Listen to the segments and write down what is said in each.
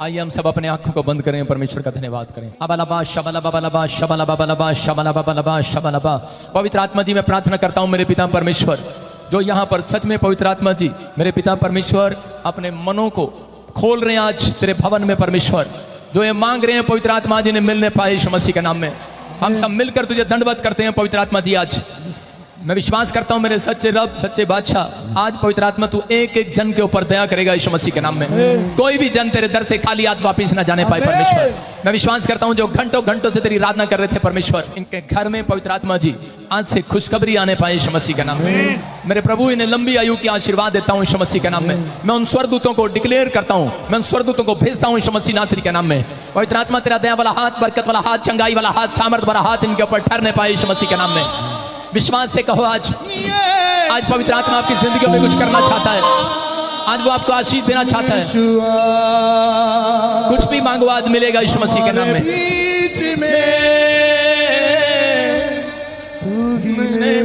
आइए हम सब अपने आंखों को बंद करें, परमेश्वर का धन्यवाद करें। अबलबा शबलबा बलबा शबलबा बलबा शबलबा बलबा शबलबा। पवित्र आत्मा जी, मैं प्रार्थना करता हूं मेरे पिता परमेश्वर, जो यहाँ पर सच में पवित्र आत्मा जी मेरे पिता परमेश्वर अपने मनों को खोल रहे हैं आज तेरे भवन में परमेश्वर, जो ये मांग रहे हैं पवित्र आत्मा जी ने मिलने पाए यीशु मसीह के नाम में। हम सब मिलकर तुझे दंडवत करते हैं पवित्र आत्मा जी। आज मैं विश्वास करता हूं मेरे सच्चे रब, सच्चे बादशाह, आज पवित्र आत्मा तू एक एक जन के ऊपर दया करेगा यीशु मसीह के नाम में। कोई भी जन तेरे दर से खाली हाथ वापस ना जाने पाए परमेश्वर। मैं विश्वास करता हूं जो घंटों घंटों से तेरी आराधना कर रहे थे परमेश्वर, इनके घर में पवित्र आत्मा जी आज से खुशखबरी आने पाए यीशु मसीह के नाम में। मेरे प्रभु इन्हें लंबी आयु की आशीर्वाद देता हूं यीशु मसीह के नाम में। मैं उन स्वर्गदूतों को डिक्लेयर करता हूं, मैं उन स्वर्गदूतों को भेजता हूं यीशु मसीह नासरी के नाम में। पवित्र आत्मा तेरा दया वाला हाथ, बरकत वाला हाथ, चंगाई वाला हाथ, सामर्थ वाला हाथ इनके ऊपर ठहरने पाए यीशु मसीह के नाम में। विश्वास से कहो आज पवित्र आत्मा आपकी जिंदगी में कुछ करना चाहता है। आज वो आपको आशीष देना चाहता है। कुछ भी मांगो आज मिलेगा यीशु मसीह के नाम में।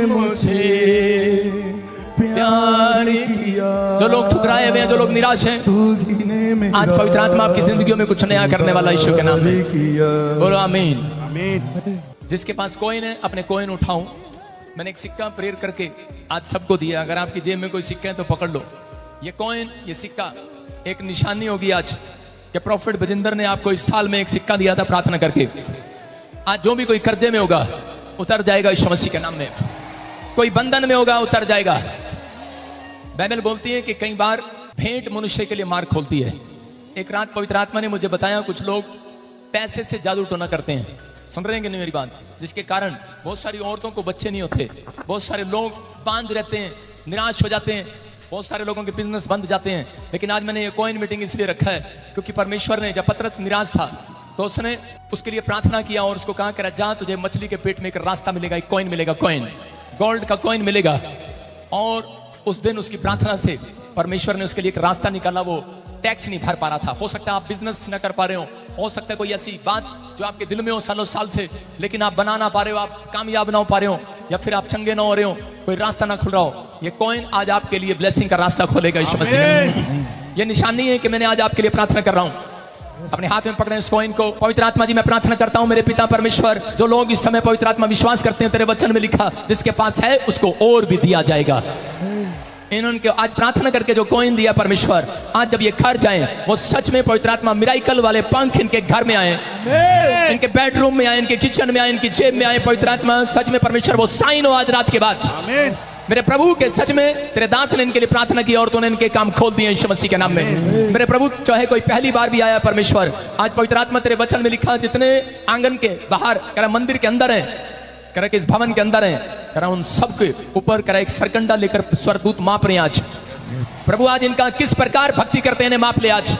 मुझे प्यार किया। जो लोग ठुकराए हुए हैं, जो लोग निराश हैं, आज पवित्र आत्मा आपकी जिंदगी में कुछ नया करने वाला यीशु के नाम में। बोलो आमीन। जिसके पास कॉइन है अपने कॉइन उठाऊं। मैंने एक सिक्का प्रेयर करके आज सबको दिया। अगर आपकी जेब में कोई सिक्का है तो पकड़ लो। ये कॉइन, ये सिक्का एक निशानी होगी आज कि प्रॉफिट बजिंदर ने आपको इस साल में एक सिक्का दिया था प्रार्थना करके। आज जो भी कोई कर्जे में होगा उतर जाएगा यीशु मसीह के नाम में। कोई बंधन में होगा उतर जाएगा। बाइबल बोलती है कि कई बार भेंट मनुष्य के लिए मार्ग खोलती है। एक रात पवित्र आत्मा ने मुझे बताया कुछ लोग पैसे से जादू टोना करते हैं। सुन रहे हैं कि नहीं मेरी बात? जिसके कारण बहुत सारी औरतों को बच्चे नहीं होते, बहुत सारे लोग बांध रहते हैं, निराश हो जाते हैं, बहुत सारे लोगों के बिजनेस बंद जाते हैं। लेकिन आज मैंने ये कॉइन मीटिंग इसलिए रखा है क्योंकि परमेश्वर ने, जब पतरस निराश था तो उसने उसके लिए प्रार्थना किया और उसको कहा कि जा तुझे मछली के पेट में एक रास्ता मिलेगा, एक कॉइन मिलेगा, कॉइन, गोल्ड का कॉइन मिलेगा। और उस दिन उसकी प्रार्थना से परमेश्वर ने उसके लिए एक रास्ता निकाला। वो टैक्स नहीं भर पा रहा था। हो सकता है आप बिजनेस न कर पा रहे हो सकता है कोई ऐसी बात जो आपके दिल में हो सालों साल से, लेकिन आप बना ना पा रहे हो, आप कामयाब ना हो पा रहे हो, या फिर आप चंगे ना हो रहे हो, कोई रास्ता ना खुल रहा हो। ये कॉइन आज आपके लिए ब्लेसिंग का रास्ता खोलेगा यीशु मसीह। ये निशानी है कि मैंने आज आपके लिए प्रार्थना कर रहा हूं। अपने हाथ में पकड़े इस कॉइन को। पवित्र आत्मा जी, मैं प्रार्थना करता हूं मेरे पिता परमेश्वर, जो लोग इस समय पवित्र आत्मा विश्वास करते हैं, तेरे वचन में लिखा जिसके पास है उसको और भी दिया जाएगा। इन्होंने आज प्रार्थना करके जो कॉइन दिया परमेश्वर, आज जब ये घर जाए वो सच में पवित्र आत्मा मिराइकल वाले पंख इनके घर में आए, इनके बेडरूम में आए, इनके किचन में आए, इनकी जेब में आए। पवित्र आत्मा सच में परमेश्वर वो साइन हो आज रात के बाद। मेरे प्रभु के सच में तेरे दास ने इनके लिए प्रार्थना की और तूने इनके काम खोल दिए यीशु मसीह के नाम में। मेरे प्रभु, चाहे कोई पहली बार भी आया परमेश्वर, आज पवित्र आत्मा तेरे वचन में लिखा जितने आंगन के बाहर करा मंदिर के अंदर है, करा के इस भवन के अंदर है, करा उन सबके ऊपर करा एक सरकंडा लेकर स्वर्गदूत माप रहे हैं आज। प्रभु आज इनका किस प्रकार भक्ति करते हैं माप ले आज।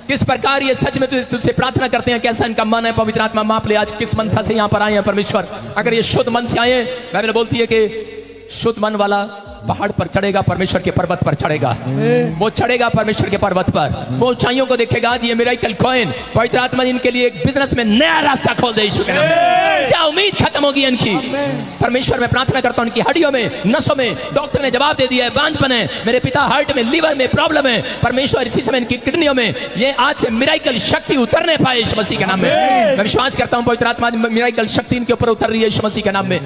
किस प्रकार ये सच में तुझसे प्रार्थना करते हैं, कैसा इनका मन है, पवित्र आत्मा माप ले आज। किस मनसा से यहाँ पर आए हैं परमेश्वर। अगर ये शुद्ध मन से आए, बाइबल बोलती है कि शुद्ध मन वाला पहाड़ पर चढ़ेगा, परमेश्वर के पर्वत पर चढ़ेगा। वो चढ़ेगा परमेश्वर के पर्वत पर, वो ऊंचाइयों को देखेगा। आज ये मिराकल कॉइन पवित्र आत्मा इनके लिए एक बिजनेस में नया रास्ता खोल दे यीशु के नाम में। क्या उम्मीद खत्म होगी इनकी। परमेश्वर मैं प्रार्थना करता हूं, इनकी हड्डियों में, नसों में डॉक्टर ने जवाब दे दिया है, बांझपन है। मेरे पिता हार्ट में, लीवर में प्रॉब्लम है परमेश्वर, इसी समय इनकी किडनियों में ये आज से मिराकल शक्ति उतरने पाए यीशु मसीह के नाम में। मैं विश्वास करता हूं पवित्र आत्मा मिराकल शक्ति इनके ऊपर उतर रही है यीशु मसीह के नाम में।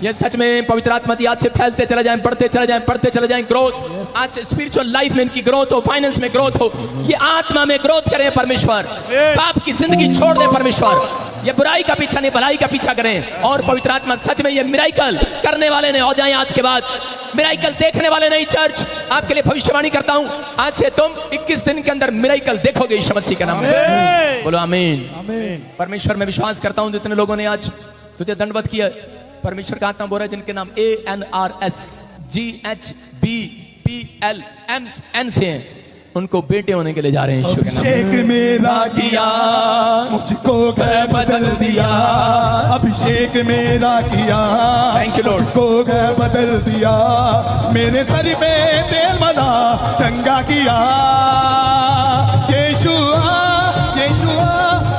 ये सच में पवित्र आत्मा आज से फैलते चले जाए, बढ़ते चले जाएं। ग्रोथ आज से स्पिरिचुअल लाइफ में इनकी ग्रोथ हो, फाइनेंस में ग्रोथ हो, ये आत्मा में ग्रोथ करें परमेश्वर। पाप की जिंदगी छोड़ दें परमेश्वर, ये बुराई का पीछा नहीं भलाई का पीछा करें। और पवित्र आत्मा सच में ये मिराकल करने वाले ने हो जाए आज के बाद, मिराकल देखने वाले नहीं। चर्च आपके लिए भविष्यवाणी करता हूं, आज से तुम 21 दिन के अंदर मिराकल देखोगे यीशु मसीह के नाम में। बोलो आमीन। परमेश्वर मैं विश्वास करता हूं जितने लोगों ने आज तुझे दंडवत किया, परमेश्वर का आत्मा बोल रहा है जिनके नाम ANRS GHBPLMN से हैं, उनको बेटे होने के लिए जा रहे हैं यीशु के नाम में। अभिषेक मेरा किया, मुझको घर बदल दिया। अभिषेक मेरा किया, थैंक यू लॉर्ड, मुझको घर बदल दिया। मेरे सर पे तेल मला, चंगा किया। यीशुआ यीशुआ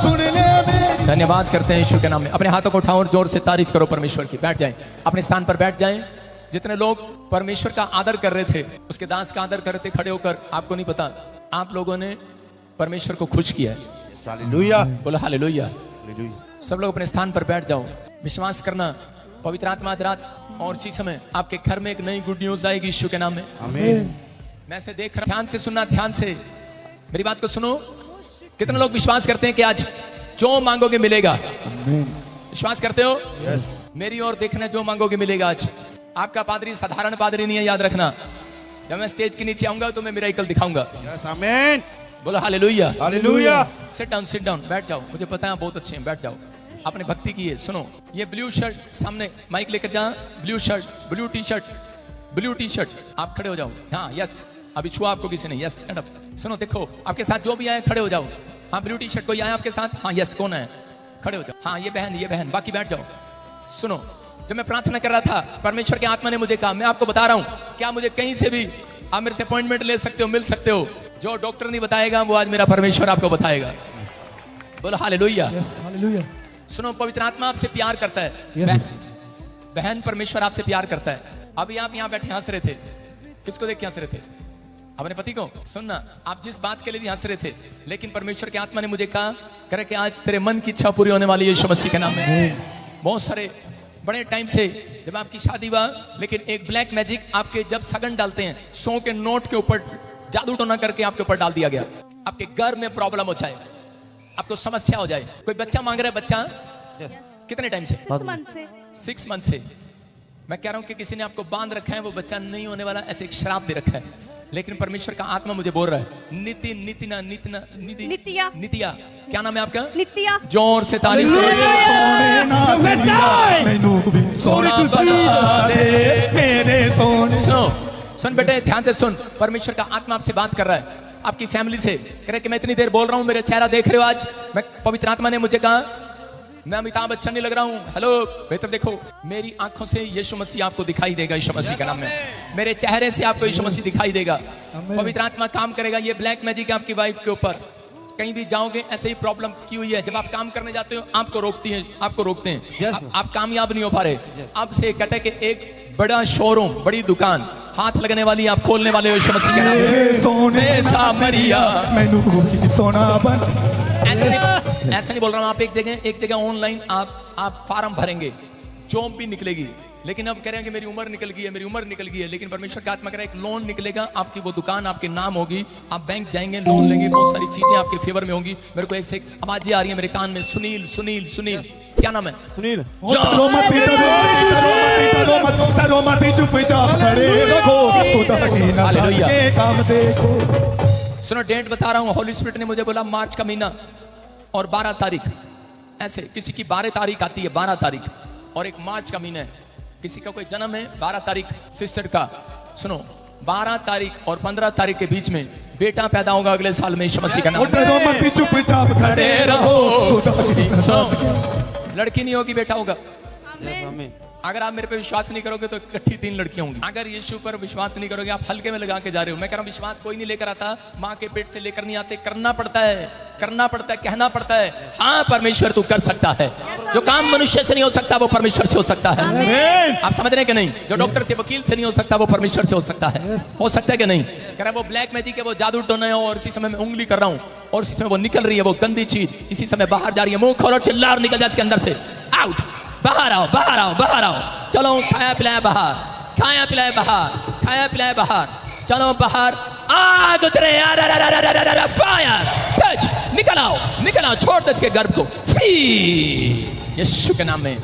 सुन ले मेरी। धन्यवाद करते हैं यीशु के नाम में। अपने हाथों को उठाओ और जोर से तारीफ करो परमेश्वर की। बैठ जाएं, अपने स्थान पर बैठ जाएं। जितने लोग परमेश्वर का आदर कर रहे थे, उसके दास का आदर कर रहे थे खड़े होकर, आपको नहीं पता, आप लोगों ने परमेश्वर को खुश किया है। हालेलुया बोलो हालेलुया। हालेलुया। सब लोग अपने स्थान पर बैठ जाओ। विश्वास करना पवित्र आत्मा आज रात और इसी समय आपके घर में एक नई गुड न्यूज आएगी यीशु के नाम में। आमीन। मैं से देख रहा हूं, ध्यान से सुनना, ध्यान से मेरी बात को सुनो। कितने लोग विश्वास करते हैं कि आज जो मांगोगे मिलेगा? विश्वास करते हो? मेरी ओर देखना, जो मांगोगे मिलेगा आज। आपका पादरी साधारण पादरी नहीं है, याद रखना। जब मैं स्टेज के नीचे आऊंगा तो मैं मिरेकल दिखाऊंगा। आमीन। बोलो हालेलुया हालेलुया। सिट डाउन बैठ जाओ। मुझे पता है आप बहुत अच्छे हैं, बैठ जाओ। आपने भक्ति की है। सुनो, ये ब्लू शर्ट सामने माइक लेकर जा। Blue shirt, blue T shirt, blue T shirt, आप खड़े हो जाओ। हाँ यस, अभी छुआ आपको किसी ने? Yes stand up. सुनो, देखो आपके साथ जो भी आए खड़े हो जाओ। हाँ ब्लू टी शर्ट कोई आया आपके साथ? हाँ यस, कौन है? खड़े हो जाओ। हाँ ये बहन, बाकी बैठ जाओ। सुनो, जब मैं प्रार्थना कर रहा था परमेश्वर के आत्मा ने मुझे कहा, मैं आपको बता रहा हूँ, क्या मुझे कहीं से भी आप मेरे से अपॉइंटमेंट ले सकते हो, मिल सकते हो। जो डॉक्टर नहीं बताएगा वो आज मेरा परमेश्वर आपको बताएगा। बोलो हालेलुया। हालेलुया। सुनो, पवित्र आत्मा आपसे प्यार करता है। बहन, परमेश्वर आपसे प्यार करता है। अभी आप यहाँ बैठे हंस रहे थे, किसको देख के हंस रहे थे? अपने पति को। सुनना, आप जिस बात के लिए भी हंस रहे थे, लेकिन परमेश्वर के आत्मा ने मुझे कहा करे कि आज तेरे मन की इच्छा पूरी होने वाली है यीशु मसीह के नाम में। बहुत सारे बड़े टाइम से जब आपकी शादी हुआ, लेकिन एक ब्लैक मैजिक आपके जब सगन डालते हैं, 100 के नोट के ऊपर जादू टोना करके आपके ऊपर डाल दिया गया। आपके घर में प्रॉब्लम हो जाए, आपको समस्या हो जाए। कोई बच्चा मांग रहा है, बच्चा कितने टाइम से? 6 मंथ से। मैं कह रहा हूं कि किसी ने आपको बांध रखा है, वो बच्चा नहीं होने वाला, ऐसे एक श्राप दे रखा है। लेकिन परमेश्वर का आत्मा मुझे बोल रहा है, नितिया, क्या नाम है आपका? नितिया। जोर से तारीफ सुन बेटे, ध्यान से सुन। परमेश्वर का आत्मा आपसे बात कर रहा है, आपकी फैमिली से। कह रहे कि मैं इतनी देर बोल रहा हूं, मेरा चेहरा देख रहे हो आज? मैं पवित्र आत्मा ने मुझे कहा मैं अमिताभ बच्चन नहीं लग रहा हूं। हेलो, बेहतर देखो, मेरी आंखों से यीशु मसीह आपको दिखाई देगा यीशु मसीह के नाम में। मेरे चेहरे से आपको यीशु मसीह दिखाई देगा। पवित्र आत्मा काम करेगा। ये ब्लैक मैजिक आपकी वाइफ के ऊपर, कहीं भी जाओगे ऐसे ही प्रॉब्लम की हुई है। जब आप काम करने जाते हो आपको रोकते हैं। आप कामयाब नहीं हो पा रहे। अब से कहते हैं कि एक बड़ा शोरूम, बड़ी दुकान हाथ लगने वाली आप खोलने वाले हो यीशु मसीह के नाम में। ऐसे नहीं बोल रहा हूँ। आप एक जगह ऑनलाइन आप फार्म भरेंगे, जॉब भी निकलेगी। लेकिन अब कह रहे हैं कि मेरी उम्र निकल गई है। लेकिन परमेश्वर का आत्मा कह रहा है एक लोन निकलेगा, आपकी वो दुकान आपके नाम होगी, आप बैंक जाएंगे, लोन लेंगे, बहुत सारी चीजें आपके फेवर में होंगी। मेरे को एक आवाजें आ रही है मेरे कान में, सुनील, क्या नाम है? सुनील। सुनो, डेट बता रहा हूँ। होली स्पिरिट ने मुझे बोला मार्च का महीना और 12 तारीख, ऐसे किसी की 12 तारीख आती है, 12 तारीख, और एक मार्च का महीना है। किसी का कोई जन्म है 12 तारीख, सिस्टर का। सुनो, 12 तारीख और 15 तारीख के बीच में बेटा पैदा होगा अगले साल में यीशु मसीह का नाम। लड़की नहीं होगी, बेटा होगा। अगर आप मेरे पे विश्वास नहीं करोगे तो इकट्ठी 3 लड़कियां होंगी। अगर यीशु पर विश्वास नहीं करोगे, आप हल्के में लगा के जा रहे हो। मैं कह रहा हूं, विश्वास कोई नहीं लेकर आता, माँ के पेट से लेकर नहीं आते, करना पड़ता है, कहना पड़ता है। हाँ, परमेश्वर तू कर सकता है। जो काम मनुष्य से नहीं हो सकता वो परमेश्वर से हो सकता है। आप समझ रहे हैं कि नहीं? जो डॉक्टर से, वकील से नहीं हो सकता वो परमेश्वर से हो सकता है। हो सकता है कि नहीं? कह रहा है वो ब्लैक मैजिक है, वो जादू टोना है, और इसी समय मैं उंगली कर रहा हूँ और इसी समय वो निकल रही है, वो गंदी चीज इसी समय बाहर जा रही है। मुंह खोलो, चिल्ला और निकल जाए इसके अंदर से। आउट, बाहर आओ। चलो, खाया पिलाया बाहर, चलो बाहर। आग उतरे, फायर, टच, निकल आओ, छोड़ दे इसके गर्भ को यीशु के नाम में।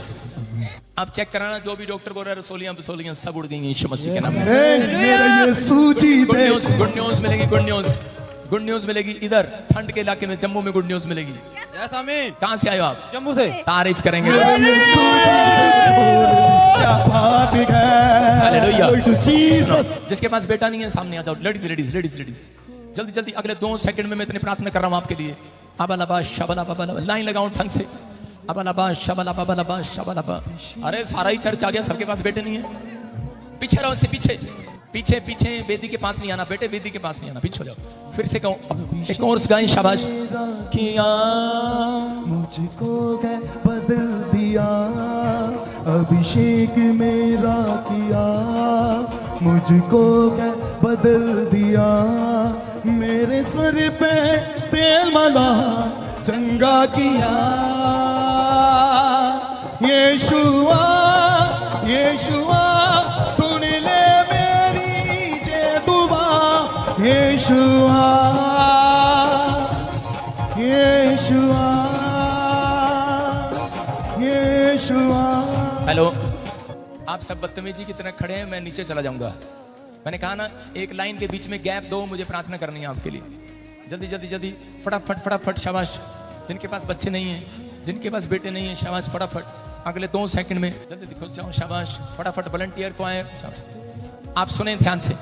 आप चेक कराना, जो भी डॉक्टर बोल रहे हैं रसोलियां सब उड़ गई यीशु मसीह के नाम में। गुड न्यूज मिलेगी इधर ठंड के इलाके में, जम्मू में गुड न्यूज मिलेगी। कहां से आए हो आप? जम्मू से। तारीफ करेंगे। जिसके पास बेटा नहीं है सामने आ जाओ। लेडीज जल्दी, अगले 2 सेकंड में मैं इतनी प्रार्थना कर रहा हूं आपके लिए। लाइन लगाओ ढंग से। अरे सारा ही चर्च आ गया, सबके पास बेटे नहीं है। पीछे रहो, पीछे वेदी के पास नहीं आना बेटे, वेदी के पास नहीं आना, पीछे हो जाओ। फिर से कहो, एक और गाएं, शाबाश। किया मुझको बदल दिया, अभिषेक मेरा किया, मुझको बदल दिया, मेरे सर पे तेल मला चंगा किया यीशुआ यीशुआ सुन ले मेरी जे दुआ यीशुआ यीशुआ यीशुआ। हेलो, आप सब बदतमीजी की तरह खड़े हैं, मैं नीचे चला जाऊंगा। मैंने कहा ना, एक लाइन के बीच में गैप दो, मुझे प्रार्थना करनी है आपके लिए। जल्दी जल्दी जल्दी, फटाफट फटाफट, शाबाश। जिनके पास बच्चे नहीं हैं, जिनके पास बेटे नहीं हैं, शाबाश, फटाफट अगले 2 सेकंड में जल्दी दिखो जाओ, शाबाश, फटाफट। वॉलंटियर को आए, आप सुने ध्यान से,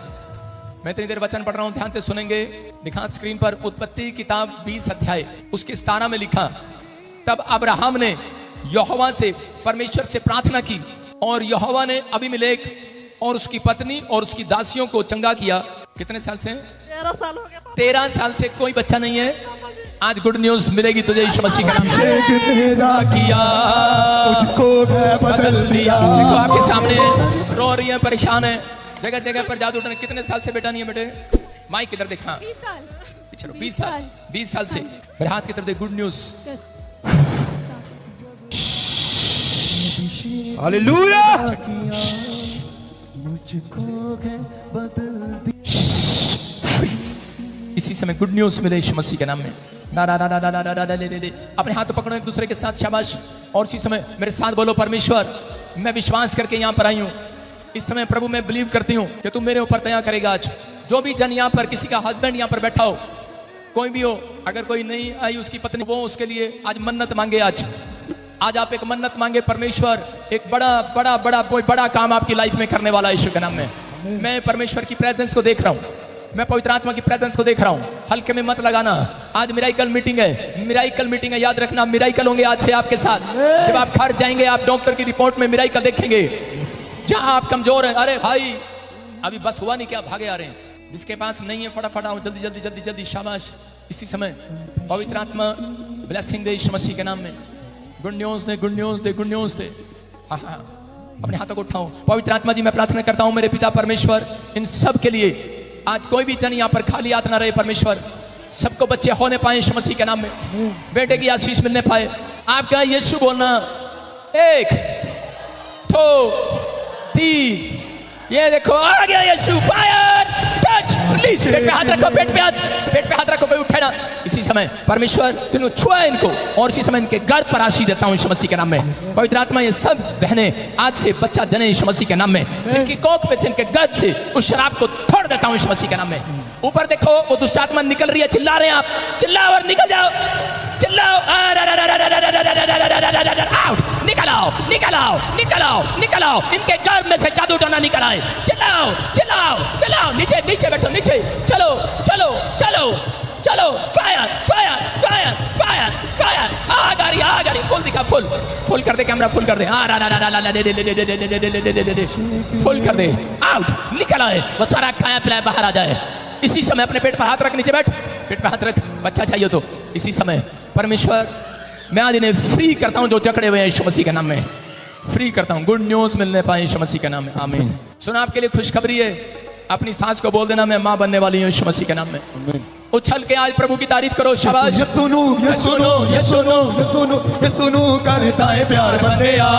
मैं इतनी देर वचन पढ़ रहा हूं, ध्यान से सुनेंगे। दिखा स्क्रीन पर, उत्पत्ति किताब 20 अध्याय उसके 17 में लिखा, तब अब्राहम ने यहोवा से, परमेश्वर से प्रार्थना की और यहोवा ने अबीमेलेक और उसकी पत्नी और उसकी दासियों को चंगा किया। कितने साल से? 13 साल हो गया। 13 साल से कोई बच्चा नहीं है। आज गुड न्यूज मिलेगी तुझे यीशु मसीह के नाम से। मेरा किया मुझको बदल दिया। देखो आपके सामने रो रही है, परेशान है, जगह जगह पर जादू उठने। कितने साल से बेटा नहीं है बेटे? माइक किधर देखा? 20 साल। चलो 20 साल, 20 साल से। मेरे हाथ की तरफ देख, गुड न्यूज। हालेलुया। मुझको बदल दिया। इसी समय गुड न्यूज मिले यीशु मसीह के नाम में। डा डा डा डा डा डा डा डा दे। अपने हाथ पकड़ो एक दूसरे के साथ, शाबाश। और इसी समय मेरे साथ बोलो, परमेश्वर मैं विश्वास करके यहाँ पर आई हूँ। इस समय प्रभु मैं बिलीव करती हूँ कि तू मेरे ऊपर दया करेगा। आज जो भी जन यहाँ पर, किसी का हस्बैंड यहाँ पर बैठा हो, कोई भी हो, अगर कोई नहीं आई उसकी पत्नी, वो उसके लिए आज मन्नत मांगे। आज आप एक मन्नत मांगे, परमेश्वर एक बड़ा बड़ा बड़ा कोई बड़ा काम आपकी लाइफ में करने वाला है यीशु के नाम में। मैं परमेश्वर की प्रेजेंस को देख रहा हूँ, मैं पवित्र आत्मा की प्रेजेंस को देख रहा हूँ। हल्के में मत लगाना। आज मिराइकल मीटिंग है, मिराइकल मीटिंग है, याद रखना। मिराइकल होंगे आज से आपके साथ। जब आप घर जाएंगे, आप डॉक्टर की रिपोर्ट में मिराइकल देखेंगे। जहां आप कमजोर हैं, अरे भाई अभी बस हुआ नहीं क्या, भागे आ रहे हैं। जिसके पास नहीं है फटाफट आओ, जल्दी जल्दी जल्दी जल्दी, शाबाश। इसी समय पवित्र आत्मा ब्लेसिंग दे यीशु मसीह के नाम में। गुड न्यूज दे, गुड न्यूज दे, गुड न्यूज दे। हाँ हाँ, अपने हाथों को उठाओ। पवित्र आत्मा जी, मैं प्रार्थना करता हूँ मेरे पिता परमेश्वर, इन सब के लिए। आज कोई भी जन यहाँ पर खाली हाथ ना रहे परमेश्वर। सबको बच्चे होने पाए यीशु मसीह के नाम में, बेटे की आशीष मिलने पाए। आपका यीशु बोलना, 1 2 3। ये देखो आ गया यीशु। Fire, touch, release. पेट पे हाथ रखो, पेट पे हाथ रखो, कोई उठे ना। इसी समय परमेश्वर तुमने छुआ इनको, और इसी समय इनके घर पर आशीष देता हूँ यीशु मसीह के नाम में। पवित्र आत्मा, ये सब बहनें आज से बच्चा जने यीशु मसीह के नाम में। इनकी कोख पे से, इनके गर्भ से उस शराब को छोड़ देता हूँ यीशु मसीह के नाम में। ऊपर देखो, वो दुष्ट आत्मा निकल रही है। चिल्ला रहे हैं आप, चिल्लाओ और निकल जाओ, चिल्लाओ। आउट, निकल आओ, निकल आओ, निकल आओ, निकल आओ। इनके गर्भ में से जादू टोना निकल आए। चिल्लाओ, चिल्लाओ, चिल्लाओ। नीचे नीचे बैठो, नीचे चलो चलो चलो चलो। Fire, fire, fire, fire, fire. आ गाड़ी, फुल दिखा, फुल कर दे, कैमरा फुल कर दे। फुल कर दे। आउट, निकल आए। वो सारा खाया पिलाया बाहर आ जाए। इसी समय अपने पेट पर हाथ रख, नीचे बैठ, पेट पर हाथ रख। बच्चा चाहिए तो इसी समय परमेश्वर मैं आज इन्हें फ्री करता हूं, जो जकड़े हुए हैं यीशु मसीह के नाम में फ्री करता हूं। गुड न्यूज मिलने पाए यीशु मसीह के नाम में, आमीन। सुना, आपके लिए खुशखबरी है। अपनी सांस को बोल देना, मैं मां बनने वाली हूं यीशु मसीह के नाम में। उछल के आज प्रभु की तारीफ करो, शाबाश। ये सुनो, ये सुनो, ये सुनो, ये सुनो, ये सुनो, करता है प्यार बंदे आ।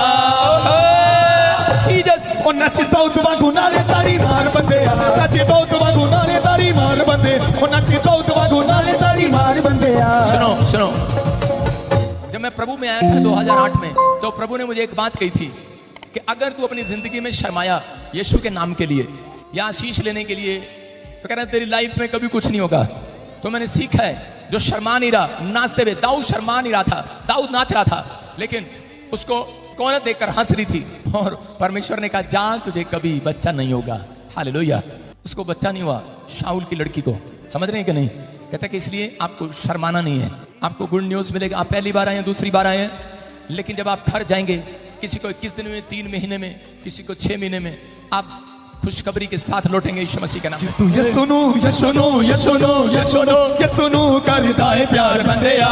जीसस, ओ नचता उतवा गुनाले तारी मार बंदे आ। नचता उतवा गुनाले तारी मार बंदे। ओ नचता उतवा गुनाले तारी मार बंदे आ। सुनो, जब मैं प्रभु में आया था 2008 में, तो प्रभु ने मुझे एक बात कही थी कि अगर तू अपनी जिंदगी में शर्माया यीशु के नाम के लिए या आशीष लेने के लिए, तो कह रहा तेरी लाइफ में कभी कुछ नहीं होगा। तो मैंने सीखा है, जो शर्मा नहीं रहा, नाचते हुए, दाऊद शर्मा नहीं रहा था, दाऊद नाच रहा था, लेकिन उसको कौन देखकर हंस रही थी, और परमेश्वर ने कहा जा, तुझे कभी बच्चा नहीं होगा। हालेलुया। उसको बच्चा नहीं हुआ, शाऊल की लड़की को। समझ रहे हैं कि नहीं? कहता कि इसलिए आपको शर्माना नहीं है, आपको गुड न्यूज मिलेगा। आप पहली बार आए हैं, दूसरी बार आए हैं, लेकिन जब आप घर जाएंगे, किसी को 21 दिन में, 3 महीने में, किसी को 6 महीने में, आप खुशखबरी के साथ लौटेंगे यीशु मसीह के नाम में। तू ये सुनो, ये सुनो, ये सुनो, ये सुनो, ये सुनो, करता है प्यार बंदे आ।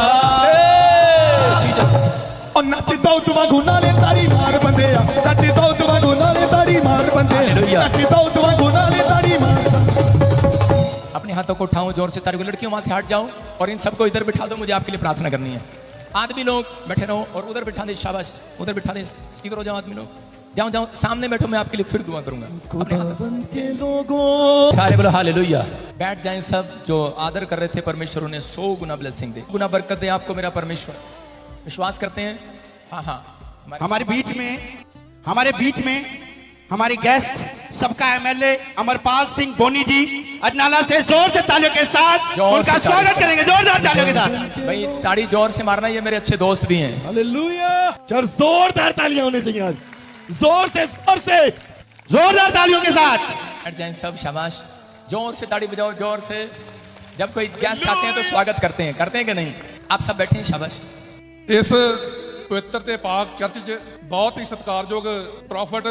और नचता उतवा गुनाले तारी मार बंदे आ। नचता उतवा गुनाले तारी मार बंदे। नचता उतवा गुनाले तारी मार। अपने हाथों को उठाओ, जोर से ताली को। लड़कियों वहां से हट जाओ और इन सबको इधर बिठा दो, मुझे आपके लिए प्रार्थना करनी है। आदमी लोग बैठे रहो और उधर बिठा दे, शाबाश, उधर बिठा दे, इधर हो जाओ आदमी लोग, जाओ जाओ सामने बैठो, मैं आपके लिए फिर दुआ करूंगा। खुदावन के लोगों सारे बोलो हालेलुया। बैठ जाएं सब। जो आदर कर रहे थे परमेश्वर उन्हें 100 गुना ब्लेसिंग दे, गुना बरकत दे आपको मेरा परमेश्वर। विश्वास करते हैं? हाँ हाँ। हमारे बीच में हमारे गेस्ट सबका एमएलए अमरपाल सिंह बोनी जी अजनाला से जोर से तालियों के साथ जोर उनका से ताली। स्वागत करेंगे, जोरदार तालियों के साथ। भाई ताड़ी जोर से मारना, ये मेरे अच्छे दोस्त भी हैं। हालेलुया। चल जोरदार तालियां होनी चाहिए आज, जोर से जोरदार तालियों के साथ। बैठ जाएं सब, शाबाश, जोर से ताड़ी बजाओ, जोर से। जब कोई गेस्ट आते हैं तो स्वागत करते हैं कि नहीं? आप सब बैठे हैं, शाबाश। ਇਸ ਪਵਿੱਤਰ ਤੇ ਪਾਕ ਚਰਚ 'ਚ ਬਹੁਤ ਹੀ ਸਤਿਕਾਰਯੋਗ ਪ੍ਰੋਫਟ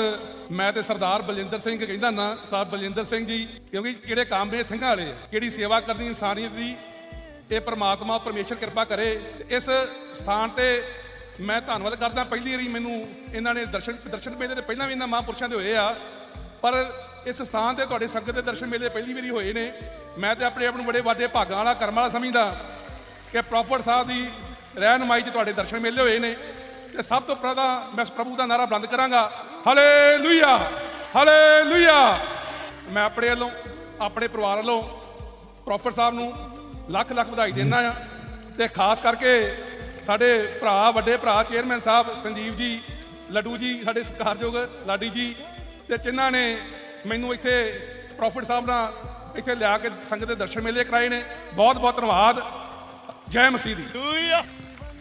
ਮੈਂ ਤੇ ਸਰਦਾਰ ਬਲਜਿੰਦਰ ਸਿੰਘ ਕਹਿੰਦਾ ਨਾ, ਸਾਹਿਬ ਬਲਜਿੰਦਰ ਸਿੰਘ ਜੀ, ਕਿਉਂਕਿ ਕਿਹੜੇ ਕੰਮ ਇਹ ਸਿੰਘਾਂ ਵਾਲੇ, ਕਿਹੜੀ ਸੇਵਾ ਕਰਨੀ ਇਨਸਾਨੀਅਤ ਦੀ, ਇਹ ਪ੍ਰਮਾਤਮਾ ਪਰਮੇਸ਼ਰ ਕਿਰਪਾ ਕਰੇ। ਇਸ ਸਥਾਨ ਤੇ ਮੈਂ ਧੰਨਵਾਦ ਕਰਦਾ। ਪਹਿਲੀ ਵਾਰੀ ਮੈਨੂੰ ਇਹਨਾਂ ਨੇ ਦਰਸ਼ਨ ਮੇਲੇ ਤੇ ਪਹਿਲਾਂ ਵੀ ਇਹਨਾਂ ਮਹਾਂਪੁਰਸ਼ਾਂ ਦੇ ਹੋਏ ਆ, ਪਰ ਇਸ ਸਥਾਨ ਤੇ ਤੁਹਾਡੇ ਸੰਗਤ ਦੇ ਦਰਸ਼ਨ ਮੇਲੇ ਪਹਿਲੀ ਵਾਰੀ ਹੋਏ ਨੇ। ਮੈਂ ਤੇ ਆਪਣੇ ਆਪ ਨੂੰ ਬੜੇ ਵੱਡੇ ਭਾਗਾਂ ਵਾਲਾ, ਕਰਮ ਵਾਲਾ ਸਮਝਦਾ ਕਿ ਪ੍ਰੋਫਟ ਸਾਹਿਬ ਦੀ ਰਹਿਨੁਮਾਈ 'ਚ ਤੁਹਾਡੇ ਦਰਸ਼ਨ ਮੇਲੇ ਹੋਏ ਨੇ। ਤੇ ਸਭ ਤੋਂ ਪਹਿਲਾਂ ਮੈਂ ਪ੍ਰਭੂ ਦਾ ਨਾਰਾ ਬੁਲੰਦ ਕਰਾਂਗਾ, ਹਾਲੇਲੂਇਆ, ਹਾਲੇਲੂਇਆ। ਮੈਂ ਆਪਣੇ ਵੱਲੋਂ, ਆਪਣੇ ਪਰਿਵਾਰ ਵੱਲੋਂ ਪ੍ਰੋਫਟ ਸਾਹਿਬ ਨੂੰ ਲੱਖ ਲੱਖ ਵਧਾਈ ਦਿੰਦਾ ਆ। ਤੇ ਖਾਸ ਕਰਕੇ ਸਾਡੇ ਭਰਾ, ਵੱਡੇ ਭਰਾ ਚੇਅਰਮੈਨ ਸਾਹਿਬ ਸੰਜੀਵ ਜੀ, ਲੱਡੂ ਜੀ, ਸਾਡੇ ਸਤਿਕਾਰਯੋਗ ਲਾਡੀ ਜੀ, ਤੇ ਜਿਨ੍ਹਾਂ ਨੇ ਮੈਨੂੰ ਇੱਥੇ ਪ੍ਰੋਫਟ ਸਾਹਿਬ ਨਾਲ ਇੱਥੇ ਲਿਆ ਕੇ ਸੰਗਤ ਦੇ ਦਰਸ਼ਨ ਮੇਲੇ ਕਰਾਏ ਨੇ। ਬਹੁਤ ਬਹੁਤ ਧੰਨਵਾਦ। जय मसीह दी।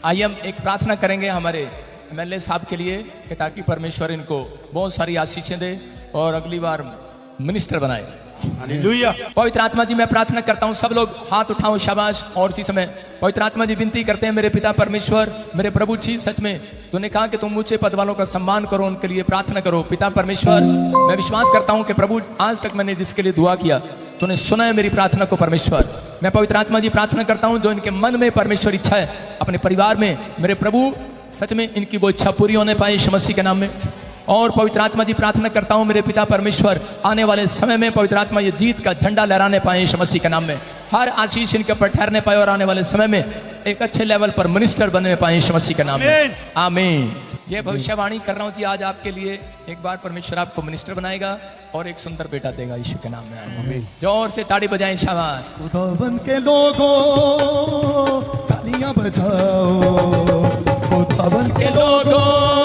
आइए हम एक प्रार्थना करेंगे हमारे एमएलए साहब के लिए कि ताकि परमेश्वर इनको बहुत सारी आशीषें दे और अगली बार मिनिस्टर बनाए। हालेलुया। पवित्र आत्मा जी, मैं प्रार्थना करता हूँ, सब लोग हाथ उठाओ, शाबाश। और इसी समय पवित्र आत्मा जी विनती करते हैं, मेरे पिता परमेश्वर, मेरे प्रभु जी, सच में तूने कहा कि तुम ऊंचे पद वालों का सम्मान करो, उनके लिए प्रार्थना करो। पिता परमेश्वर, मैं विश्वास करता हूँ कि प्रभु आज तक मैंने जिसके लिए दुआ किया तूने सुना है मेरी प्रार्थना को परमेश्वर। मैं पवित्र आत्मा जी प्रार्थना करता हूँ, जो इनके मन में परमेश्वर इच्छा है अपने परिवार में, मेरे प्रभु सच में इनकी वो इच्छा पूरी होने पाए यीशु मसीह के नाम में। और पवित्र आत्मा जी प्रार्थना करता हूँ मेरे पिता परमेश्वर, आने वाले समय में पवित्र आत्मा ये जीत का झंडा लहराने पाए यीशु मसीह के नाम में। हर आशीष इनके ऊपर ठहरने पाए और आने वाले समय में एक अच्छे लेवल पर मिनिस्टर बनने पाए यीशु मसीह के नाम में। आमीन। ये भविष्यवाणी कर रहा हूँ जी आज आपके लिए, एक बार परमेश्वर आपको मिनिस्टर बनाएगा और एक सुंदर बेटा देगा यीशु के नाम में। आमीन। जोर से ताड़ी बजाएं, शाबाश। खुदावन के लोगों तालियां बजाओ, खुदावन के लोगों